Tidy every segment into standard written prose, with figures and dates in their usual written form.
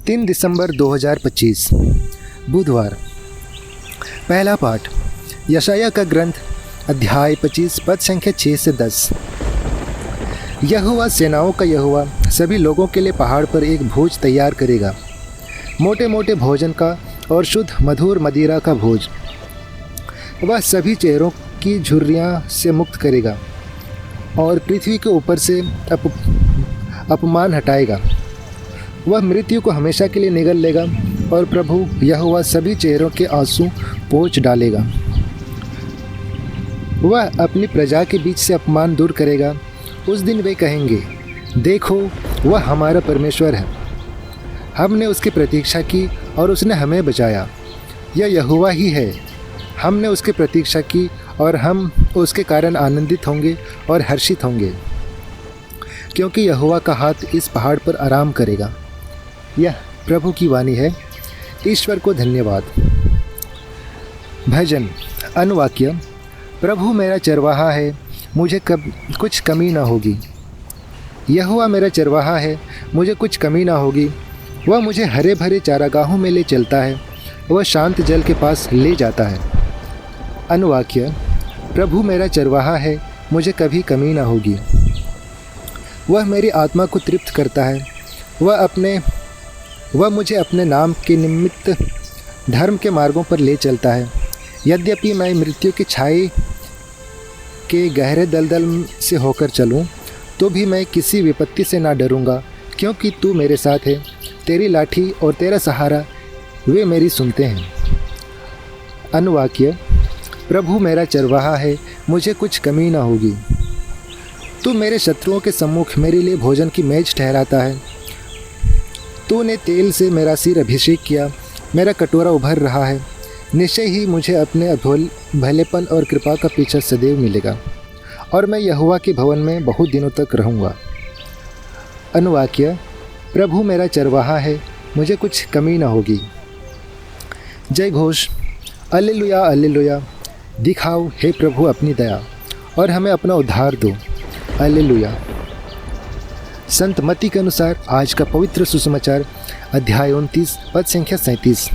3 दिसंबर 2025 बुधवार। पहला पाठ यशाया का ग्रंथ अध्याय 25 पद संख्या 6 से 10। यहोवा सेनाओं का यहोवा सभी लोगों के लिए पहाड़ पर एक भोज तैयार करेगा, मोटे मोटे भोजन का और शुद्ध मधुर मदिरा का भोज। वह सभी चेहरों की झुर्रियाँ से मुक्त करेगा और पृथ्वी के ऊपर से अपमान हटाएगा। वह मृत्यु को हमेशा के लिए निगल लेगा और प्रभु यहोवा सभी चेहरों के आंसू पोंछ डालेगा। वह अपनी प्रजा के बीच से अपमान दूर करेगा। उस दिन वे कहेंगे, देखो वह हमारा परमेश्वर है, हमने उसकी प्रतीक्षा की और उसने हमें बचाया। यह यहोवा ही है, हमने उसकी प्रतीक्षा की और हम उसके कारण आनंदित होंगे और हर्षित होंगे, क्योंकि यहोवा का हाथ इस पहाड़ पर आराम करेगा। यह प्रभु की वाणी है। ईश्वर को धन्यवाद। भजन अनुवाक्य। प्रभु मेरा चरवाहा है, मुझे कुछ कमी ना होगी। यहोवा मेरा चरवाहा है, मुझे कुछ कमी ना होगी। वह मुझे हरे भरे चारागाहों में ले चलता है, वह शांत जल के पास ले जाता है। अनुवाक्य। प्रभु मेरा चरवाहा है, मुझे कभी कमी ना होगी। वह मेरी आत्मा को तृप्त करता है। वह मुझे अपने नाम के निमित्त धर्म के मार्गों पर ले चलता है। यद्यपि मैं मृत्यु की छाई के गहरे दलदल से होकर चलूं, तो भी मैं किसी विपत्ति से ना डरूंगा, क्योंकि तू मेरे साथ है। तेरी लाठी और तेरा सहारा वे मेरी सुनते हैं। अनुवाक्य। प्रभु मेरा चरवाहा है, मुझे कुछ कमी ना होगी। तू मेरे शत्रुओं के सम्मुख मेरे लिए भोजन की मेज ठहराता है। तूने तेल से मेरा सिर अभिषेक किया, मेरा कटोरा उभर रहा है। निश्चय ही मुझे अपने भलेपन और कृपा का पीछा सदैव मिलेगा, और मैं यहोवा के भवन में बहुत दिनों तक रहूँगा। अनुवाक्य। प्रभु मेरा चरवाहा है, मुझे कुछ कमी ना होगी। जय घोष। Alleluia alleluia. दिखाओ हे प्रभु अपनी दया, और हमें अपना उद्धार दो। अल्लेलुया। संत मत्ती के अनुसार आज का पवित्र सुसमाचार अध्याय 29 पद संख्या 37।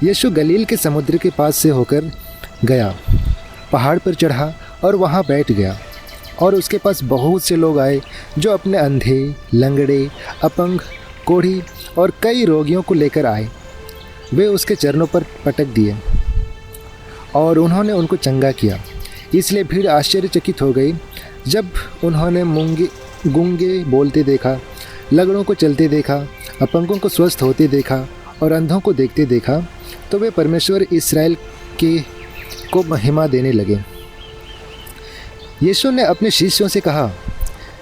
यीशु गलील के समुद्र के पास से होकर गया, पहाड़ पर चढ़ा और वहाँ बैठ गया। और उसके पास बहुत से लोग आए जो अपने अंधे, लंगड़े, अपंग, कोढ़ी और कई रोगियों को लेकर आए। वे उसके चरणों पर पटक दिए और उन्होंने उनको चंगा किया। इसलिए भीड़ आश्चर्यचकित हो गई जब उन्होंने गूंगे बोलते देखा, लंगड़ों को चलते देखा, अपंगों को स्वस्थ होते देखा और अंधों को देखते देखा। तो वे परमेश्वर इस्राएल को महिमा देने लगे। यीशु ने अपने शिष्यों से कहा,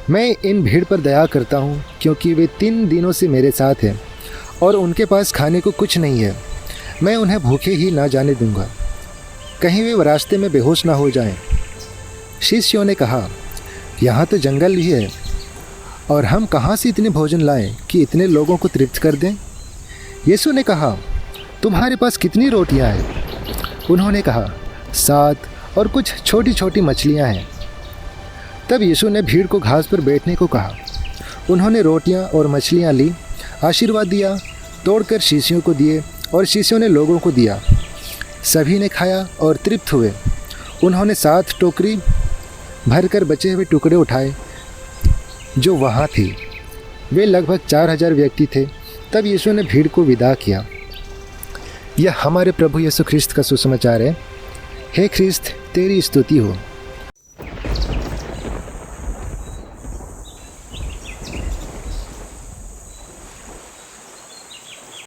मैं इन भीड़ पर दया करता हूँ, क्योंकि वे 3 दिनों से मेरे साथ हैं और उनके पास खाने को कुछ नहीं है। मैं उन्हें भूखे ही ना जाने दूंगा, कहीं वे रास्ते में बेहोश ना हो जाएं। शिष्यों ने कहा, यहाँ तो जंगल भी है और हम कहाँ से इतने भोजन लाएं कि इतने लोगों को तृप्त कर दें। यीशु ने कहा, तुम्हारे पास कितनी रोटियां हैं? उन्होंने कहा, 7 और कुछ छोटी छोटी मछलियां हैं। तब यीशु ने भीड़ को घास पर बैठने को कहा। उन्होंने रोटियां और मछलियां ली, आशीर्वाद दिया, तोड़कर शिष्यों को दिए और शिष्यों ने लोगों को दिया। सभी ने खाया और तृप्त हुए। उन्होंने 7 टोकरी भरकर बचे हुए टुकड़े उठाए जो वहाँ थे। वे लगभग 4000 व्यक्ति थे। तब यीशु ने भीड़ को विदा किया। यह हमारे प्रभु यीशु ख्रिस्त का सुसमाचार है। हे ख्रिस्त, तेरी स्तुति हो।